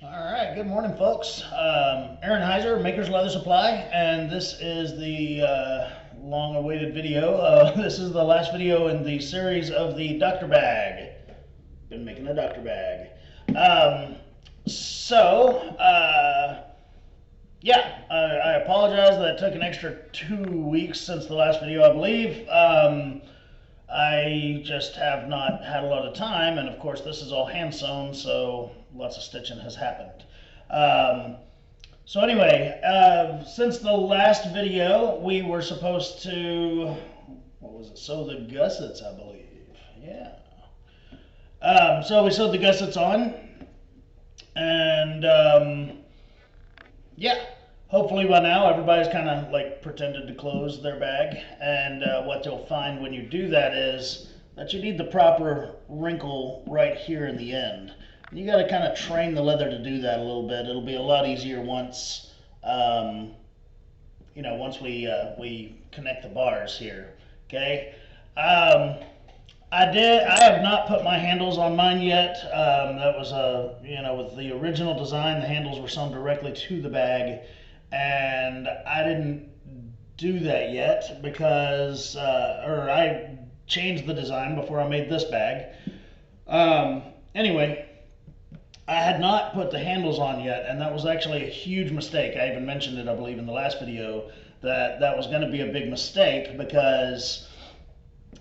All right, good morning, folks. Aaron Heiser, Maker's Leather Supply, and this is the long-awaited video. This is the last video in the series of the doctor bag. Been making a doctor bag. Yeah, I apologize that it took an extra 2 weeks since the last video, I believe. I just have not had a lot of time, and of course this is all hand sewn, so lots of stitching has happened. So anyway, since the last video, we were supposed to, what was it, sew the gussets, I believe. Yeah. So we sewed the gussets on, and yeah. Hopefully by now everybody's kind of like pretended to close their bag, and what you'll find when you do that is that you need the proper wrinkle right here in the end. And you got to kind of train the leather to do that a little bit. It'll be a lot easier once once we connect the bars here. Okay. I have not put my handles on mine yet. That was with the original design, the handles were sewn directly to the bag. And I didn't do that yet because, I changed the design before I made this bag. Anyway, I had not put the handles on yet, and that was actually a huge mistake. I even mentioned it, I believe, in the last video, that was going to be a big mistake because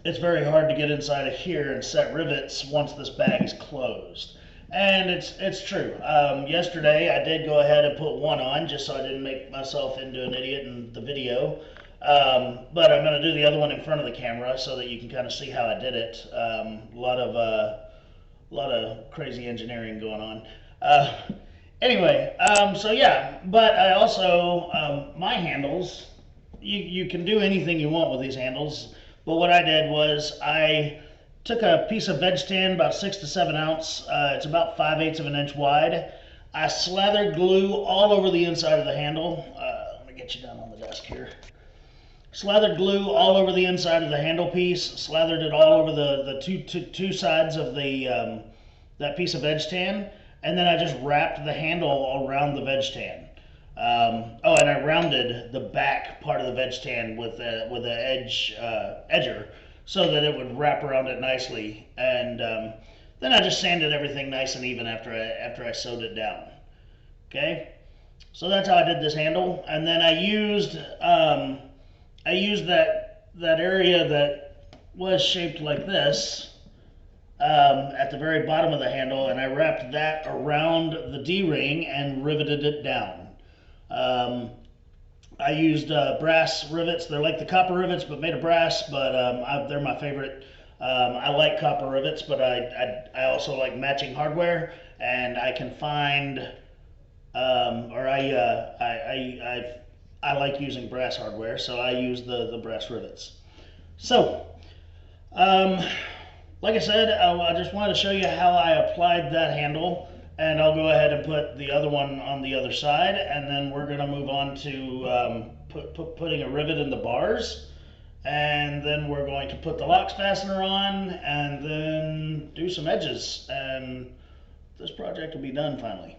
it's very hard to get inside of here and set rivets once this bag is closed. And it's true. Yesterday I did go ahead and put one on just so I didn't make myself into an idiot in the video. But I'm going to do the other one in front of the camera so that you can kind of see how I did it. A lot of crazy engineering going on. Anyway, so yeah, but I also, my handles, you can do anything you want with these handles, but what I did was I took a piece of veg tan, about 6 to 7 ounce. It's about 5/8 of an inch wide. I slathered glue all over the inside of the handle. Let me get you down on the desk here. Slathered glue all over the inside of the handle piece. Slathered it all over the two sides of the that piece of veg tan, and then I just wrapped the handle around the veg tan. And I rounded the back part of the veg tan with the edger, so that it would wrap around it nicely, and then I just sanded everything nice and even after I sewed it down. Okay, so that's how I did this handle, and then I used that area that was shaped like this at the very bottom of the handle, and I wrapped that around the D-ring and riveted it down. I used brass rivets. They're like the copper rivets, but made of brass, but they're my favorite. I like copper rivets, but I also like matching hardware, and I can find, I like using brass hardware, so I use the brass rivets. So, like I said, I just wanted to show you how I applied that handle. And I'll go ahead and put the other one on the other side, and then we're going to move on to putting a rivet in the bars, and then we're going to put the loxx fastener on, and then do some edges, and this project will be done finally.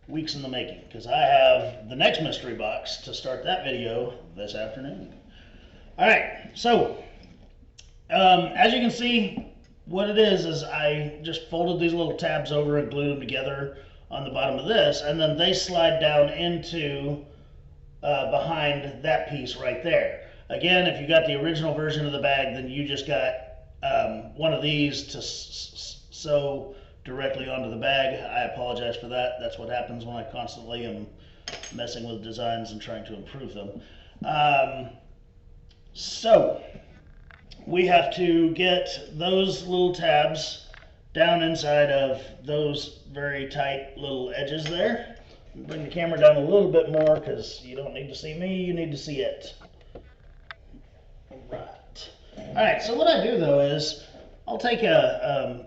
Weeks in the making, because I have the next mystery box to start that video this afternoon. All right, so as you can see, what it is I just folded these little tabs over and glued them together on the bottom of this, and then they slide down into behind that piece right there. Again, if you got the original version of the bag, then you just got one of these to sew directly onto the bag. I apologize for that. That's what happens when I constantly am messing with designs and trying to improve them. So we have to get those little tabs down inside of those very tight little edges there. Bring the camera down a little bit more because you don't need to see me, you need to see it. Alright, so what I do though is I'll take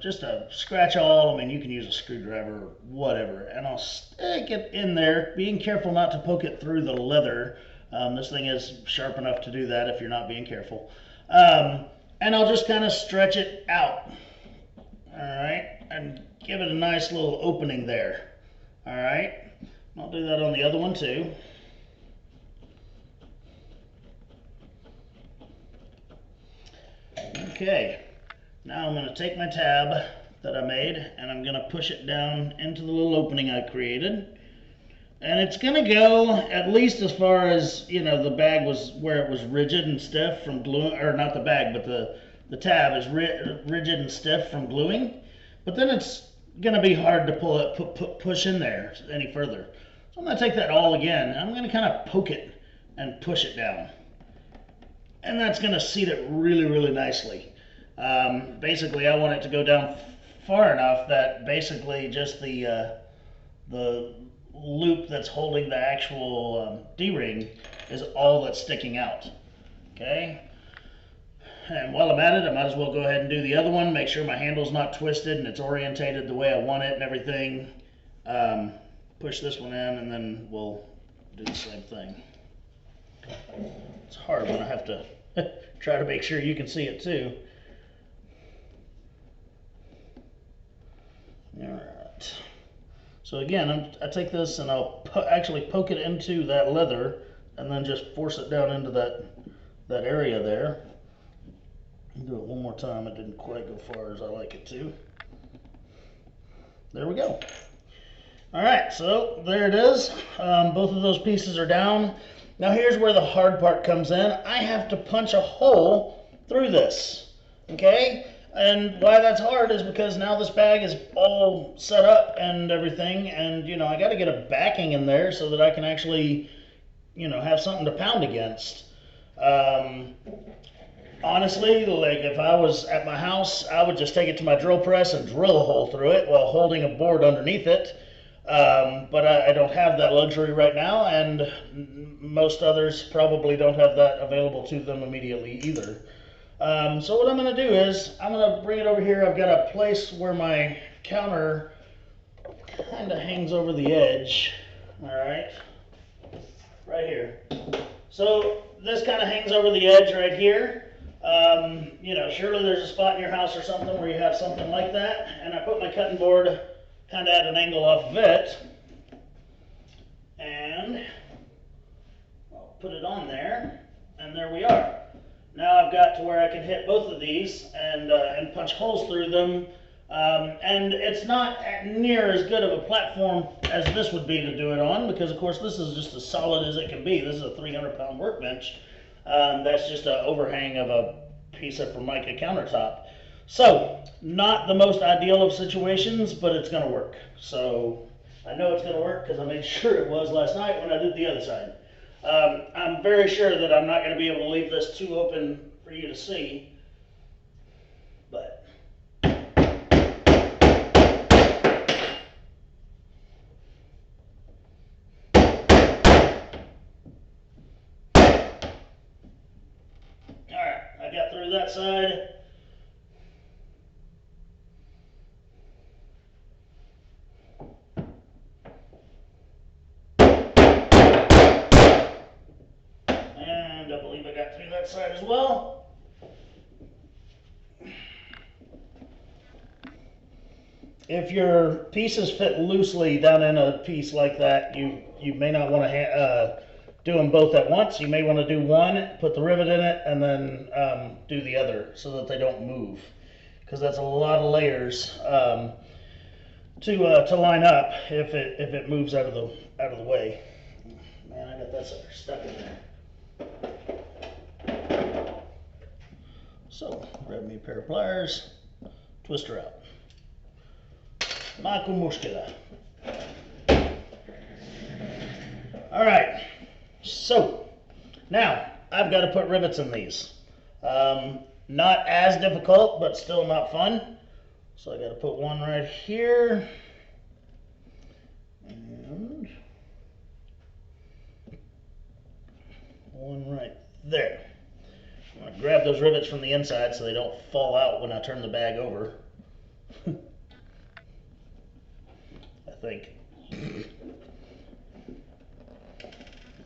just a scratch awl, I mean you can use a screwdriver or whatever, and I'll stick it in there, being careful not to poke it through the leather. This thing is sharp enough to do that if you're not being careful. And I'll just kind of stretch it out, all right, and give it a nice little opening there. All right, I'll do that on the other one too. Okay, now I'm going to take my tab that I made and I'm going to push it down into the little opening I created. And it's going to go at least as far as, you know, the bag was where it was rigid and stiff from gluing, or not the bag, but the tab is rigid and stiff from gluing. But then it's going to be hard to pull it, push in there any further. So I'm going to take that all again. I'm going to kind of poke it and push it down. And that's going to seat it really, really nicely. Basically, I want it to go down far enough that basically just the loop that's holding the actual D-ring is all that's sticking out. Okay? And while I'm at it, I might as well go ahead and do the other one, make sure my handle's not twisted and it's orientated the way I want it and everything. Push this one in and then we'll do the same thing. It's hard when I have to try to make sure you can see it too. Alright. So again, I take this and I'll actually poke it into that leather and then just force it down into that area there. Do it one more time. It didn't quite go far as I like it to. There we go. Alright, so there it is. Both of those pieces are down. Now here's where the hard part comes in. I have to punch a hole through this, okay? And why that's hard is because now this bag is all set up and everything, and, you know, I got to get a backing in there so that I can actually, you know, have something to pound against. Honestly, like if I was at my house, I would just take it to my drill press and drill a hole through it while holding a board underneath it. But I don't have that luxury right now, and most others probably don't have that available to them immediately either. So what I'm going to do is I'm going to bring it over here. I've got a place where my counter kind of hangs over the edge. All right, right here. So this kind of hangs over the edge right here. You know, surely there's a spot in your house or something where you have something like that. And I put my cutting board kind of at an angle off of it. And I'll put it on there. And there we are. Now I've got to where I can hit both of these and punch holes through them. And it's not near as good of a platform as this would be to do it on, because of course this is just as solid as it can be. This is a 300-pound workbench. That's just an overhang of a piece of Formica countertop. So, not the most ideal of situations, but it's going to work. So, I know it's going to work because I made sure it was last night when I did the other side. I'm very sure that I'm not going to be able to leave this too open for you to see, but alright, I got through that side. And I believe I got through that side as well. If your pieces fit loosely down in a piece like that, you may not want to do them both at once. You may want to do one, put the rivet in it, and then do the other so that they don't move, because that's a lot of layers to line up if it moves out of the way. Man, I got that sucker stuck in there. So grab me a pair of pliers, twist her out. Mako mushkila. All right, so now I've got to put rivets in these. Not as difficult, but still not fun. So I got to put one right here, and one right there. I'm going to grab those rivets from the inside so they don't fall out when I turn the bag over. I think.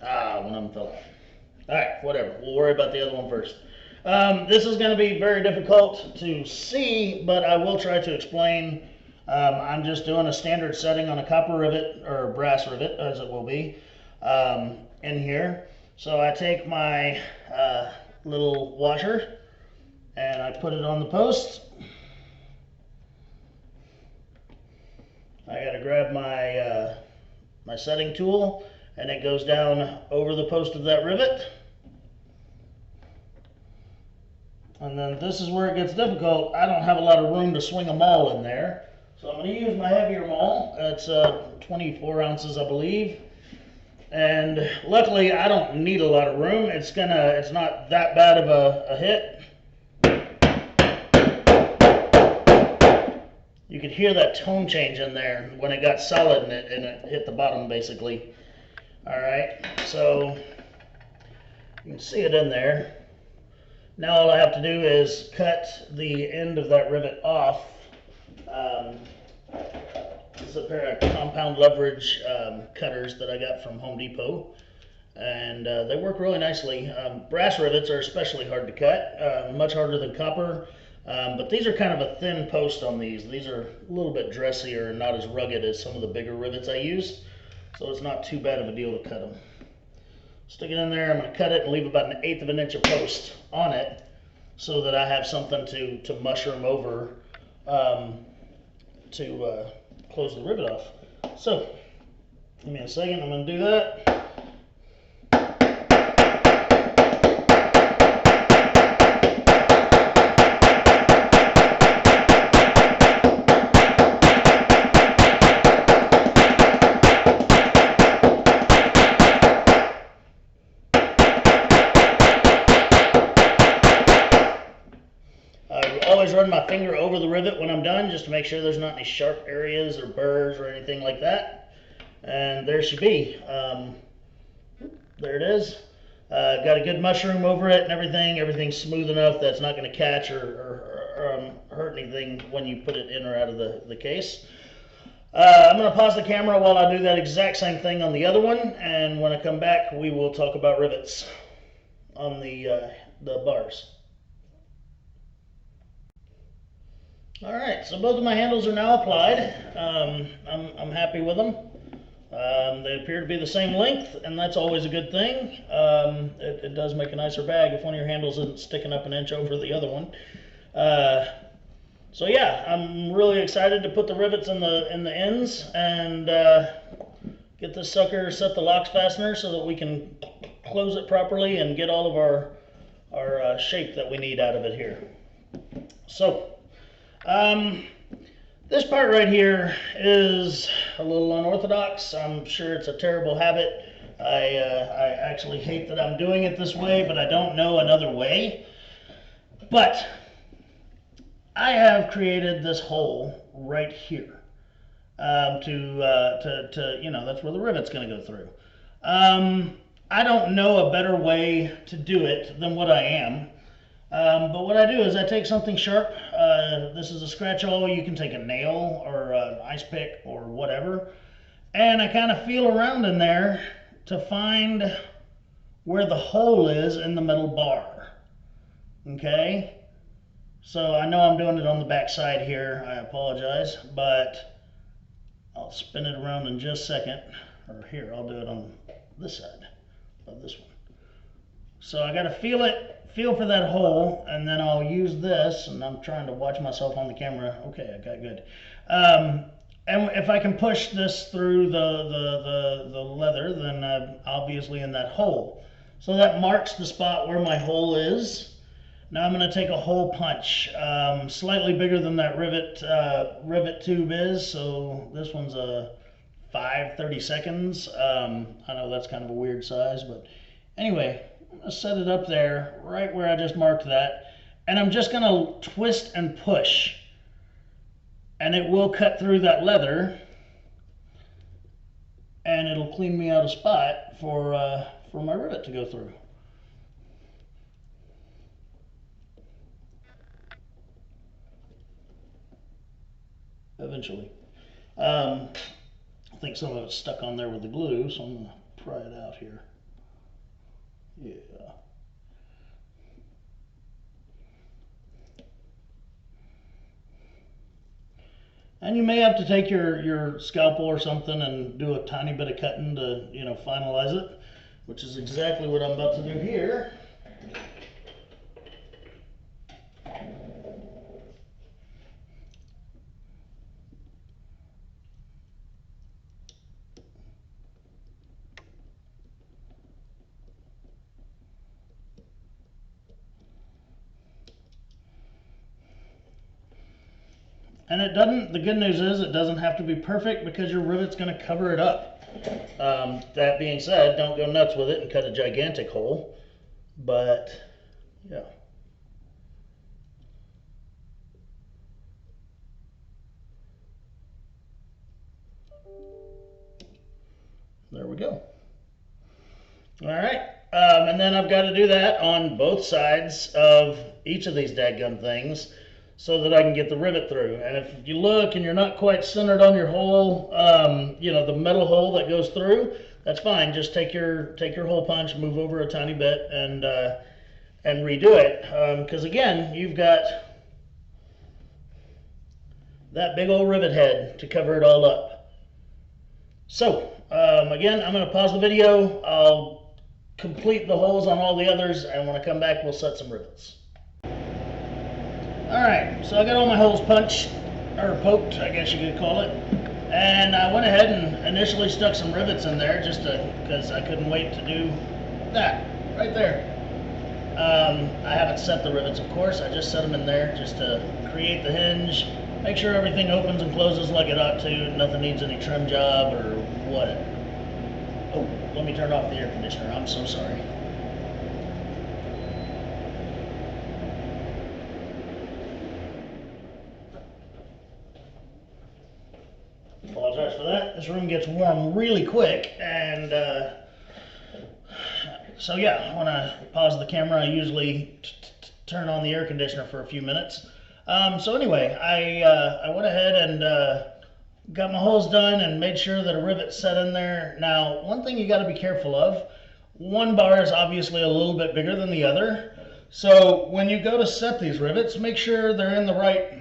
One of them fell out. Alright, whatever. We'll worry about the other one first. This is going to be very difficult to see, but I will try to explain I'm just doing a standard setting on a copper rivet, or brass rivet as it will be, in here. So I take my little washer and I put it on the post. I gotta grab my my setting tool, and it goes down over the post of that rivet. And then this is where it gets difficult. I don't have a lot of room to swing a maul in there. So I'm going to use my heavier maul. It's 24 ounces, I believe. And luckily, I don't need a lot of room. It's not that bad of a hit. You could hear that tone change in there when it got solid and it hit the bottom, basically. All right, so you can see it in there. Now all I have to do is cut the end of that rivet off. This is a pair of compound leverage cutters that I got from Home Depot, and they work really nicely. Brass rivets are especially hard to cut, much harder than copper, but these are kind of a thin post on these. These are a little bit dressier and not as rugged as some of the bigger rivets I use, so it's not too bad of a deal to cut them. Stick it in there. I'm going to cut it and leave about 1/8 of an inch of post on it so that I have something to mushroom over to close the rivet off. So, give me a second. I'm going to do that. Always run my finger over the rivet when I'm done, just to make sure there's not any sharp areas or burrs or anything like that. And there she be. There it is. Got a good mushroom over it and everything. Everything's smooth enough that it's not going to catch or hurt anything when you put it in or out of the case. I'm going to pause the camera while I do that exact same thing on the other one, and when I come back, we will talk about rivets on the bars. All right, so both of my handles are now applied. I'm happy with them. They appear to be the same length, and that's always a good thing. It does make a nicer bag if one of your handles isn't sticking up 1 inch over the other one. So yeah, I'm really excited to put the rivets in the ends and get this sucker, set the loxx fastener so that we can close it properly and get all of our shape that we need out of it here. So. This part right here is a little unorthodox. I'm sure it's a terrible habit. I actually hate that I'm doing it this way, but I don't know another way. But I have created this hole right here you know, that's where the rivet's going to go through. I don't know a better way to do it than what I am. But what I do is I take something sharp. This is a scratch awl. You can take a nail or an ice pick or whatever. And I kind of feel around in there to find where the hole is in the metal bar. Okay? So I know I'm doing it on the back side here. I apologize, but I'll spin it around in just a second. Or here, I'll do it on this side of this one. So I got to feel for that hole, and then I'll use this, and I'm trying to watch myself on the camera. Okay, I got good. And if I can push this through the leather, then I'm obviously in that hole. So that marks the spot where my hole is. Now I'm going to take a hole punch, slightly bigger than that rivet tube is. So this one's a 5/32. I know that's kind of a weird size, but anyway. I'm going to set it up there, right where I just marked that, and I'm just going to twist and push, and it will cut through that leather, and it'll clean me out a spot for my rivet to go through. Eventually. I think some of it's stuck on there with the glue, so I'm going to pry it out here. Yeah. And you may have to take your scalpel or something and do a tiny bit of cutting to, you know, finalize it, which is exactly what I'm about to do here. And it doesn't, the good news is it doesn't have to be perfect because your rivet's going to cover it up. That being said, don't go nuts with it and cut a gigantic hole. But, yeah. There we go. All right. And then I've got to do that on both sides of each of these dadgum things, so that I can get the rivet through. And if you look and you're not quite centered on your hole, you know, the metal hole that goes through, that's fine. Just take your hole punch, move over a tiny bit, and redo it. Because again, you've got that big old rivet head to cover it all up. So again, I'm going to pause the video. I'll complete the holes on all the others, and when I come back, we'll set some rivets. Alright, so I got all my holes punched, or poked, I guess you could call it. And I went ahead and initially stuck some rivets in there just because I couldn't wait to do that, right there. I haven't set the rivets, of course. I just set them in there just to create the hinge, make sure everything opens and closes like it ought to, nothing needs any trim job or whatever. Oh, let me turn off the air conditioner, I'm so sorry. Apologize for that. This room gets warm really quick, and so yeah, when I pause the camera, I usually turn on the air conditioner for a few minutes. So anyway, I went ahead and got my holes done and made sure that a rivet set in there. Now, one thing you got to be careful of, one bar is obviously a little bit bigger than the other. So when you go to set these rivets, make sure they're in the right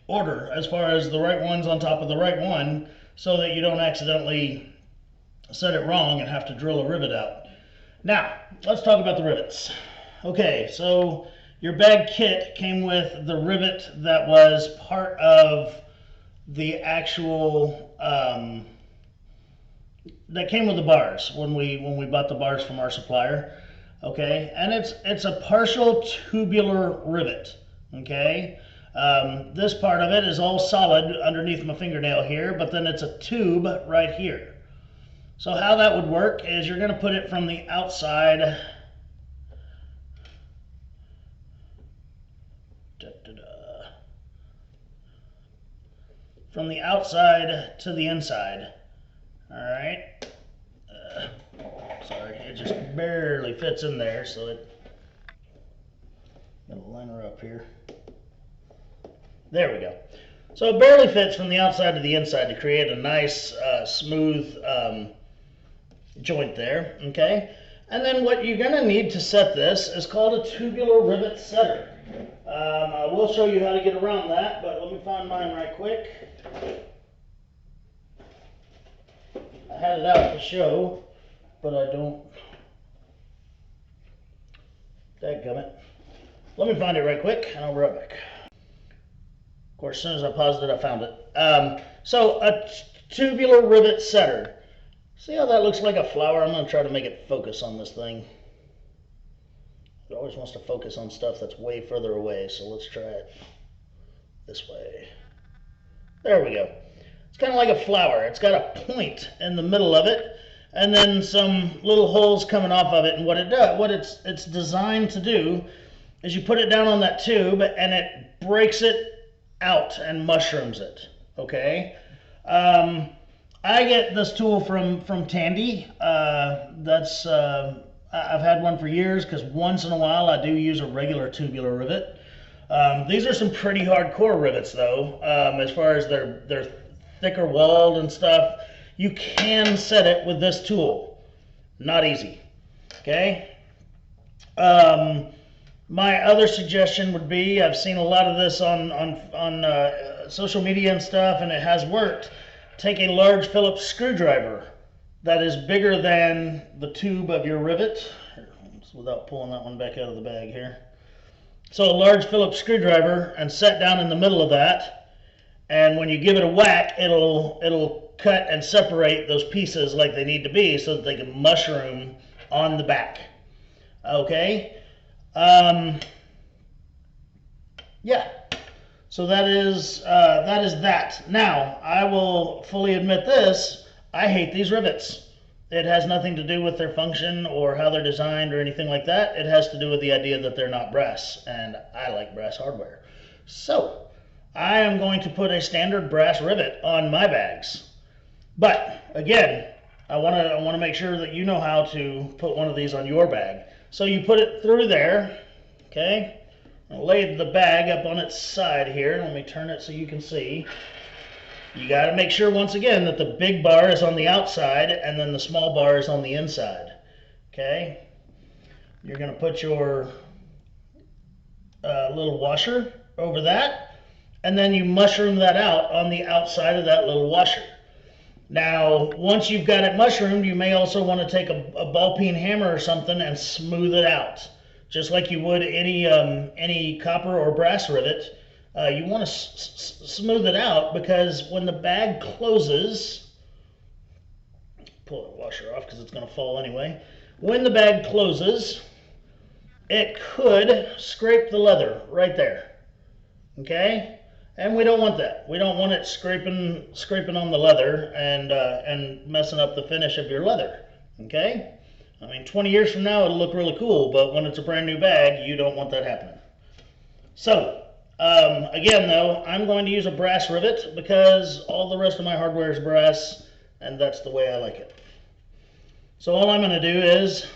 order, as far as the right one's on top of the right one, so that you don't accidentally set it wrong and have to drill a rivet out. Now, let's talk about the rivets. Okay, so your bag kit came with the rivet that was part of the actual, that came with the bars when we bought the bars from our supplier. Okay, and it's a partial tubular rivet. Okay. This part of it is all solid underneath my fingernail here, but then it's a tube right here. So how that would work is you're going to put it from the outside from the outside to the inside. All right. Sorry, it just barely fits in there, so it. Got a liner up here. There we go. So it barely fits from the outside to the inside to create a nice, smooth joint there, okay? And then what you're going to need to set this is called a tubular rivet setter. I will show you how to get around that, but let me find mine right quick. I had it out to show, but I don't. Dadgummit. Let me find it right quick, and I'll be right back. Of course, as soon as I paused it, I found it. So a tubular rivet setter. See how that looks like a flower? I'm going to try to make it focus on this thing. It always wants to focus on stuff that's way further away, so let's try it this way. There we go. It's kind of like a flower. It's got a point in the middle of it, and then some little holes coming off of it. And what it does, what it's designed to do, is you put it down on that tube, and it breaks it out and mushrooms it. Okay. I get this tool from Tandy. I've had one for years because once in a while I do use a regular tubular rivet. These are some pretty hardcore rivets though, as far as they're thicker walled and stuff. You can set it with this tool. Not easy. Okay. My other suggestion would be, I've seen a lot of this on social media and stuff, and it has worked. Take a large Phillips screwdriver that is bigger than the tube of your rivet, without pulling that one back out of the bag here. So a large Phillips screwdriver, and set down in the middle of that, and when you give it a whack, it'll cut and separate those pieces like they need to be so that they can mushroom on the back. Okay? Yeah. So that is that. Now, I will fully admit this, I hate these rivets. It has nothing to do with their function or how they're designed or anything like that. It has to do with the idea that they're not brass, and I like brass hardware. So, I am going to put a standard brass rivet on my bags. But, again, I want to make sure that you know how to put one of these on your bag. So you put it through there, okay? I'll lay the bag up on its side here. Let me turn it so you can see. You got to make sure, once again, that the big bar is on the outside and then the small bar is on the inside. Okay? You're going to put your little washer over that, and then you mushroom that out on the outside of that little washer. Now, once you've got it mushroomed, you may also want to take a ball-peen hammer or something and smooth it out, just like you would any copper or brass rivet. You want to smooth it out, because when the bag closes, pull the washer off because it's going to fall anyway. When the bag closes, it could scrape the leather right there. Okay? And we don't want that. We don't want it scraping on the leather and messing up the finish of your leather. Okay? I mean, 20 years from now, it'll look really cool, but when it's a brand new bag, you don't want that happening. So, again though, I'm going to use a brass rivet because all the rest of my hardware is brass, and that's the way I like it. So all I'm going to do is,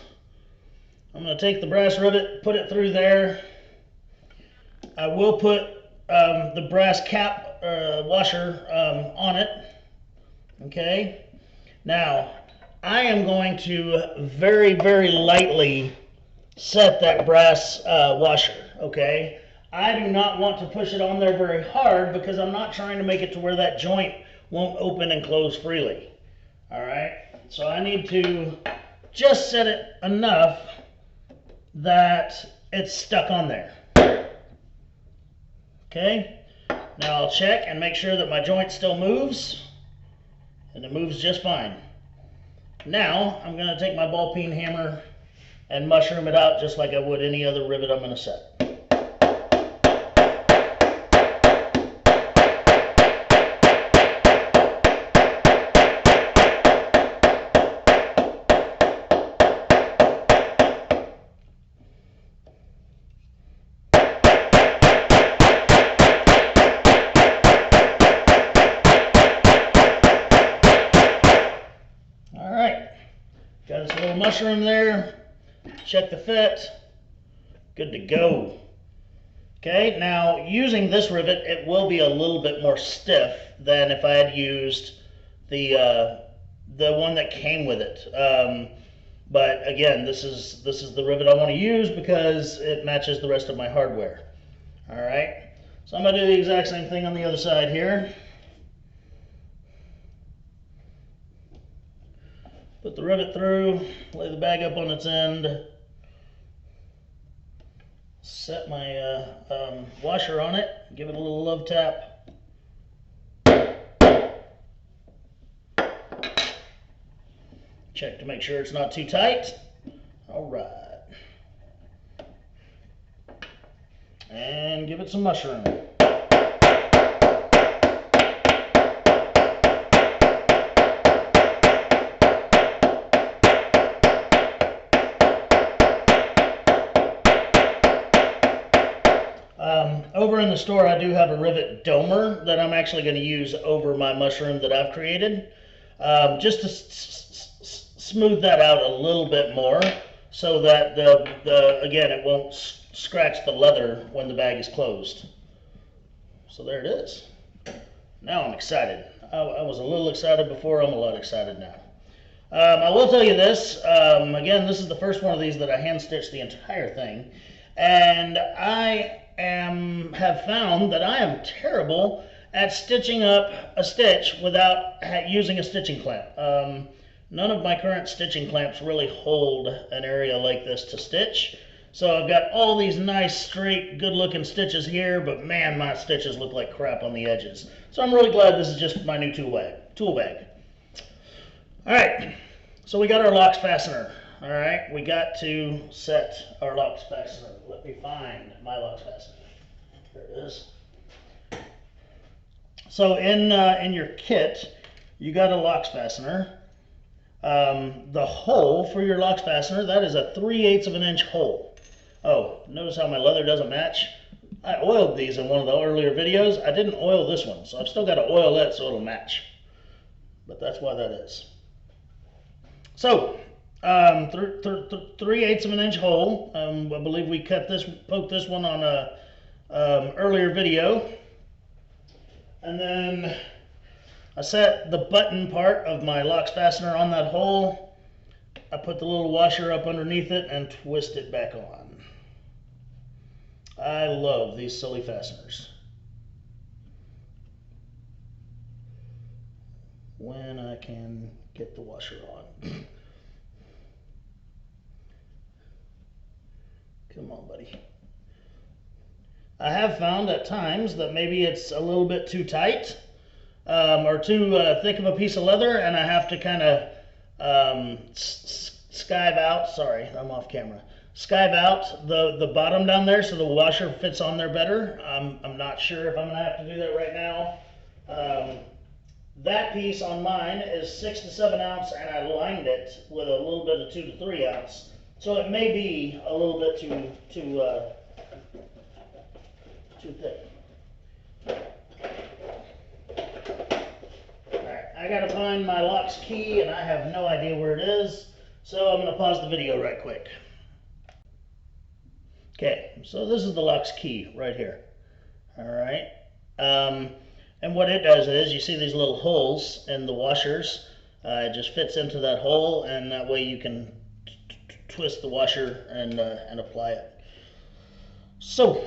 I'm going to take the brass rivet, put it through there. I will put the brass cap washer on it. Okay? Now, I am going to very, very lightly set that brass washer. Okay? I do not want to push it on there very hard because I'm not trying to make it to where that joint won't open and close freely. Alright? So I need to just set it enough that it's stuck on there. Okay? Now I'll check and make sure that my joint still moves, and it moves just fine. Now I'm going to take my ball-peen hammer and mushroom it out just like I would any other rivet I'm going to set. Got this little mushroom there. Check the fit. Good to go. Okay, now using this rivet, it will be a little bit more stiff than if I had used the one that came with it. But again, this is the rivet I want to use because it matches the rest of my hardware. All right, so I'm going to do the exact same thing on the other side here. Put the rivet through, lay the bag up on its end, set my washer on it, give it a little love tap. Check to make sure it's not too tight. All right. And give it some mushroom. Over in the store, I do have a rivet domer that I'm actually going to use over my mushroom that I've created, just to smooth that out a little bit more, so that again, it won't scratch the leather when the bag is closed. So there it is. Now I'm excited. I was a little excited before. I'm a lot excited now. I will tell you this. Again, this is the first one of these that I hand stitched the entire thing, and I have found that I am terrible at stitching up a stitch without using a stitching clamp. None of my current stitching clamps really hold an area like this to stitch. So I've got all these nice, straight, good-looking stitches here, but man, my stitches look like crap on the edges. So I'm really glad this is just my new tool bag. All right, so we got our loxx fastener. All right, we got to set our loxx fastener. Let me find my loxx fastener. There it is. So in your kit, you got a loxx fastener. The hole for your loxx fastener, that is a 3/8 of an inch hole. Oh, notice how my leather doesn't match? I oiled these in one of the earlier videos. I didn't oil this one, so I've still got to oil it so it'll match. But that's why that is. So, 3/8 of an inch hole. I believe we poked this one on a earlier video. And then I set the button part of my loxx fastener on that hole. I put the little washer up underneath it and twist it back on. I love these silly fasteners. When I can get the washer on. Come on, buddy. I have found at times that maybe it's a little bit too tight or too thick of a piece of leather, and I have to kind of skive out. Sorry, I'm off camera. Skive out the bottom down there so the washer fits on there better. I'm not sure if I'm going to have to do that right now. That piece on mine is 6 to 7 ounce, and I lined it with a little bit of 2 to 3 ounce. So it may be a little bit too thick. Alright, I gotta find my loxx key, and I have no idea where it is, so I'm gonna pause the video right quick. Okay, so this is the loxx key right here. Alright, and what it does is, you see these little holes in the washers. It just fits into that hole, and that way you can twist the washer and apply it. So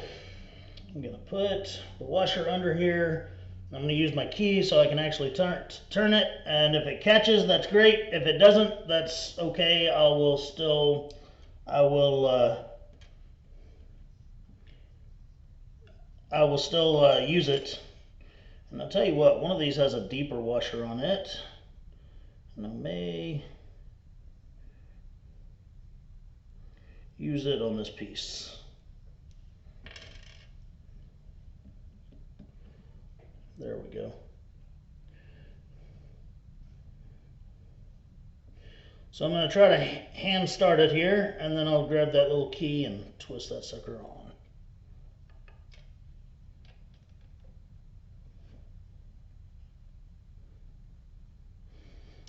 I'm going to put the washer under here. I'm going to use my key so I can actually turn it, and if it catches, that's great. If it doesn't, that's okay. I will still use it. And I'll tell you what, one of these has a deeper washer on it, and I may use it on this piece. There we go. So I'm going to try to hand start it here, and then I'll grab that little key and twist that sucker on.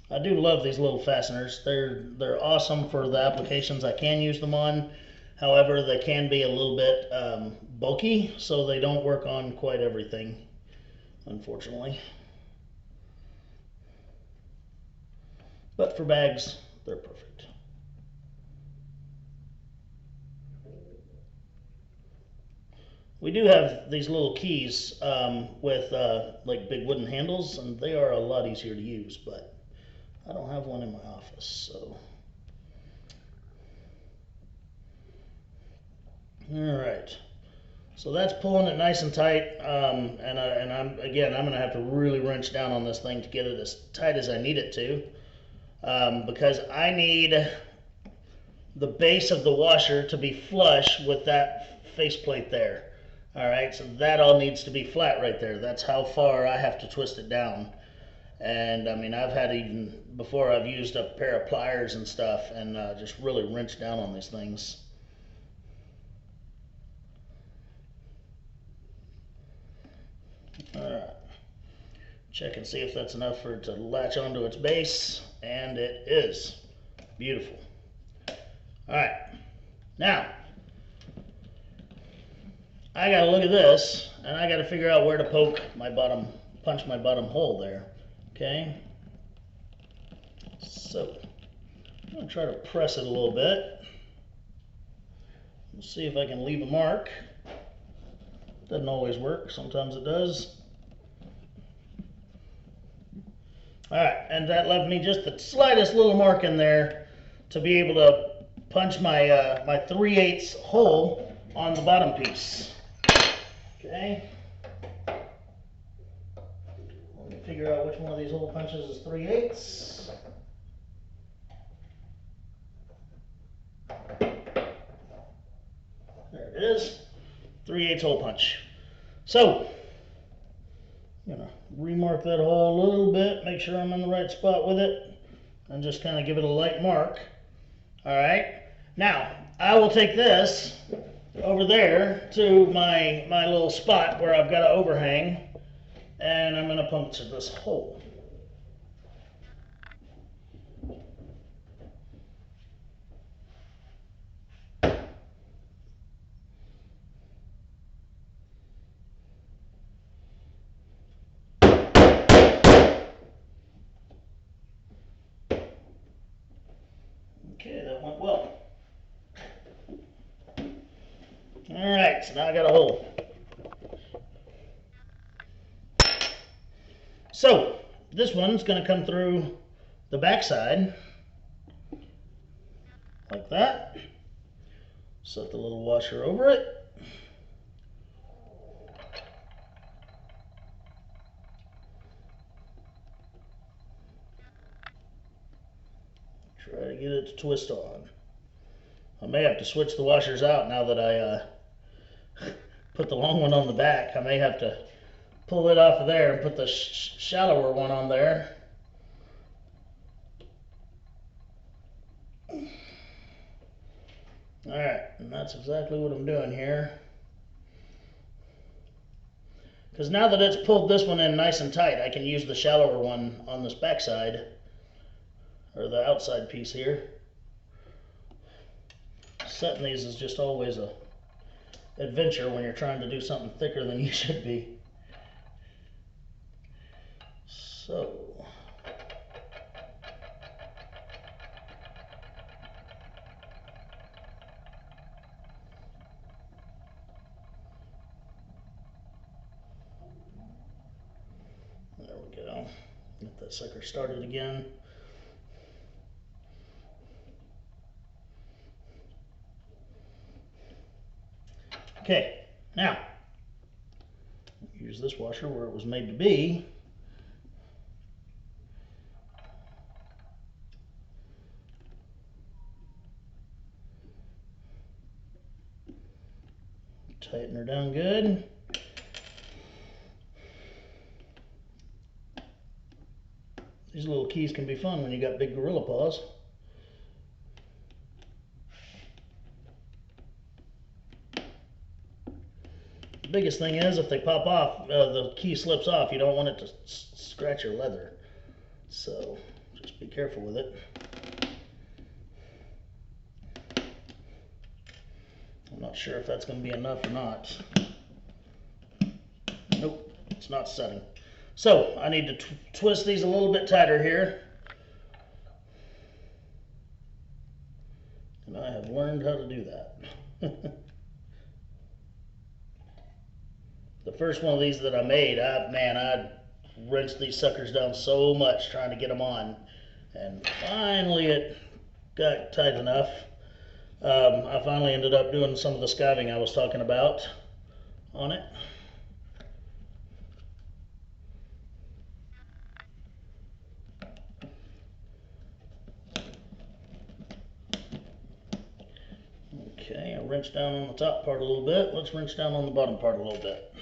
I do love these little fasteners. They're awesome for the applications I can use them on. However, they can be a little bit bulky, so they don't work on quite everything, unfortunately. But for bags, they're perfect. We do have these little keys with like big wooden handles, and they are a lot easier to use, but I don't have one in my office, so. All right, so that's pulling it nice and tight, and I'm going to have to really wrench down on this thing to get it as tight as I need it to, because I need the base of the washer to be flush with that faceplate there. All right, so that all needs to be flat right there. That's how far I have to twist it down. And I mean, I've had even before, I've used a pair of pliers and stuff and just really wrenched down on these things. All right, check and see if that's enough for it to latch onto its base, and it is. Beautiful. All right, now I got to look at this, and I got to figure out where to punch my bottom hole there. Okay, so I'm going to try to press it a little bit. We'll see if I can leave a mark. Doesn't always work, sometimes it does. All right, and that left me just the slightest little mark in there to be able to punch my my 3/8 hole on the bottom piece. Okay. Let me figure out which one of these hole punches is 3/8. There it is, 3/8 hole punch. So, I'm gonna remark that hole a little bit, make sure I'm in the right spot with it, and just kind of give it a light mark. All right. Now, I will take this over there to my little spot where I've got an overhang, and I'm gonna puncture this hole. Okay, that went well. All right, so now I got a hole. So this one's going to come through the backside like that. Set the little washer over it. Try to get it to twist on. I may have to switch the washers out now that I put the long one on the back. I may have to pull it off of there and put the shallower one on there. Alright, and that's exactly what I'm doing here. Because now that it's pulled this one in nice and tight, I can use the shallower one on this backside, or the outside piece here. Setting these is just always a adventure when you're trying to do something thicker than you should be. So, there we go. Get that sucker started again. Okay, now, use this washer where it was made to be. Tighten her down good. These little keys can be fun when you got big gorilla paws. The biggest thing is if they pop off, the key slips off, you don't want it to scratch your leather. So just be careful with it. I'm not sure if that's going to be enough or not. Nope, it's not setting. So I need to twist these a little bit tighter here. And I have learned how to do that. The first one of these that I made, I wrenched these suckers down so much trying to get them on. And finally it got tight enough. I finally ended up doing some of the skiving I was talking about on it. Okay, I wrenched down on the top part a little bit. Let's wrench down on the bottom part a little bit.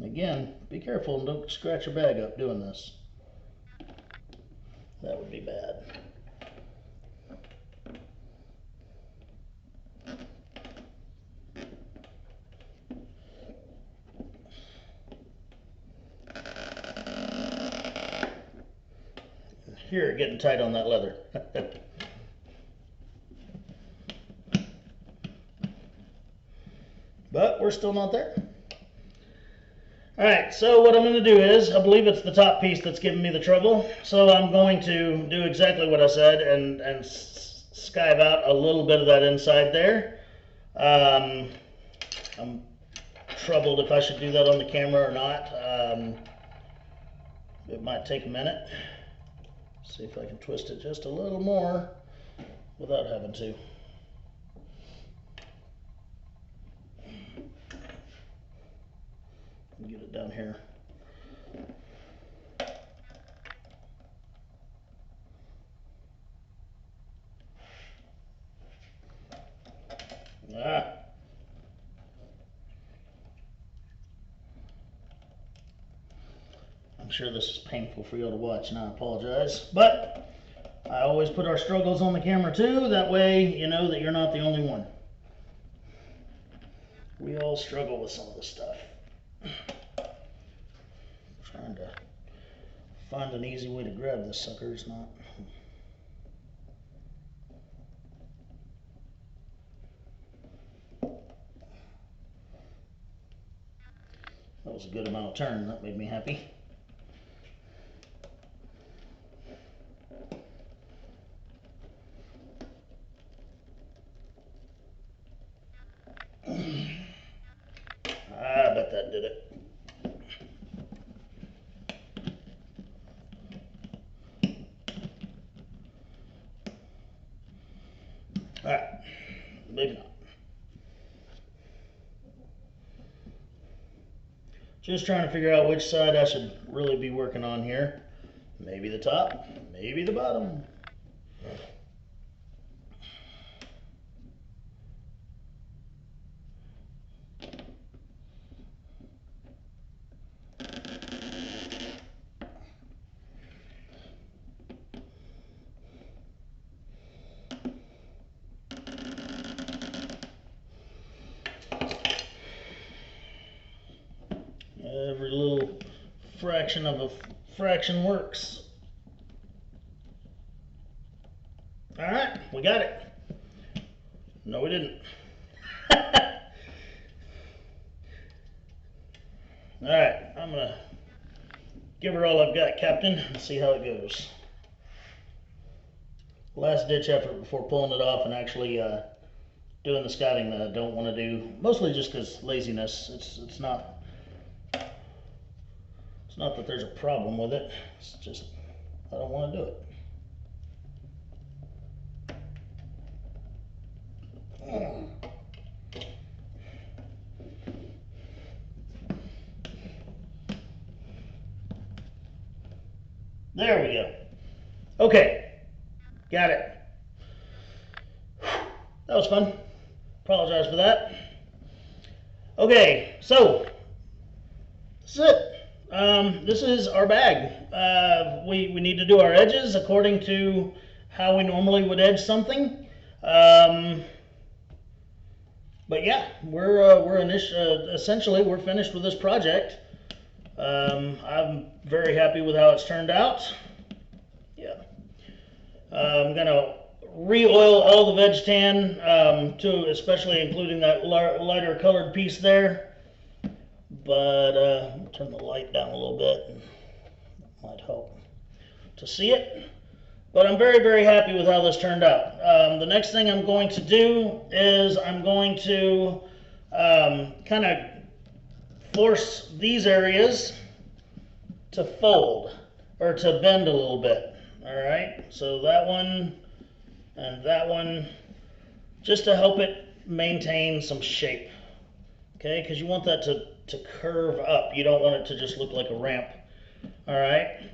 Again, be careful and don't scratch your bag up doing this. That would be bad. Here, getting tight on that leather. But we're still not there. Alright, so what I'm going to do is, I believe it's the top piece that's giving me the trouble, so I'm going to do exactly what I said and skive out a little bit of that inside there. I'm troubled if I should do that on the camera or not. It might take a minute. See if I can twist it just a little more without having to. Get it down here. I'm sure this is painful for you to watch, and I apologize. But I always put our struggles on the camera too. That way you know that you're not the only one. We all struggle with some of this stuff. Trying to find an easy way to grab this sucker. It's not. That was a good amount of turn. That made me happy. I bet that did it. All right, maybe not. Just trying to figure out which side I should really be working on here. Maybe the top, maybe the bottom. Every little fraction of a fraction works. All right, we got it. No, we didn't. All right, I'm gonna give her all I've got, Captain, and see how it goes. Last ditch effort before pulling it off and actually doing the skiving that I don't want to do, mostly just because laziness. It's not that there's a problem with it, it's just I don't want to do it. There we go. Okay, got it. That was fun. Apologize for that. Okay, so this is it. This is our bag. We need to do our edges according to how we normally would edge something. But yeah, essentially we're finished with this project. I'm very happy with how it's turned out. Yeah, I'm gonna re-oil all the veg tan, especially including that lighter colored piece there. But turn the light down a little bit, and that might help to see it. But I'm very, very happy with how this turned out. The next thing I'm going to do is I'm going to kind of force these areas to fold or to bend a little bit. All right, so that one and that one, just to help it maintain some shape. Okay, because you want that to curve up. You don't want it to just look like a ramp. All right.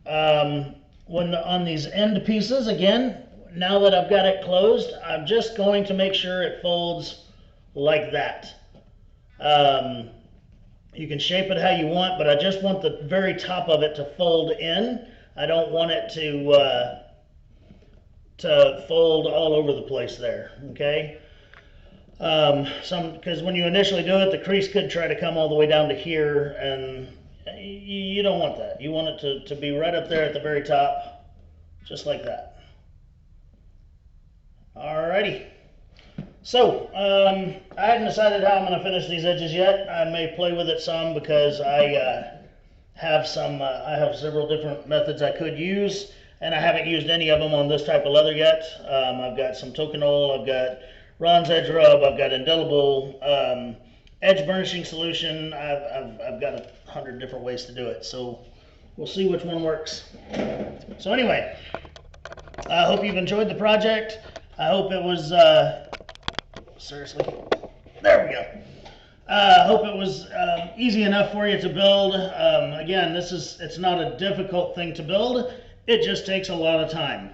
On these end pieces, again, now that I've got it closed, I'm just going to make sure it folds like that. You can shape it how you want, but I just want the very top of it to fold in. I don't want it to fold all over the place there. Okay. Because when you initially do it, the crease could try to come all the way down to here, and you don't want that. You want it to be right up there at the very top, just like that. Alrighty. So, I hadn't decided how I'm going to finish these edges yet. I may play with it some because I have several different methods I could use, and I haven't used any of them on this type of leather yet. I've got some Toconol, I've got Ron's Edge Rub, I've got indelible edge burnishing solution. I've got 100 different ways to do it, so we'll see which one works. So anyway, I hope you've enjoyed the project. I hope it was, seriously, there we go. I hope it was easy enough for you to build. Again, it's not a difficult thing to build. It just takes a lot of time.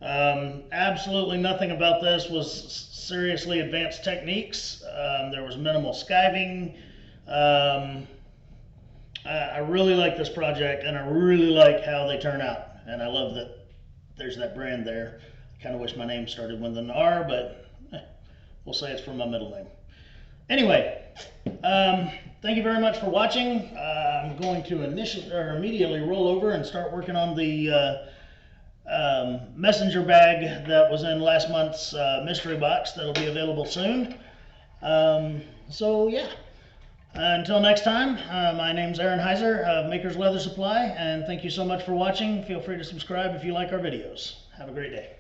Absolutely nothing about this was seriously advanced techniques. There was minimal skiving. I really like this project, and I really like how they turn out. And I love that there's that brand there. I kind of wish my name started with an R, but we'll say it's from my middle name. Anyway, thank you very much for watching. I'm going to immediately roll over and start working on the messenger bag that was in last month's mystery box that'll be available soon. So yeah, until next time, my name's Aaron Heiser of Maker's Leather Supply, and thank you so much for watching. Feel free to subscribe if you like our videos. Have a great day.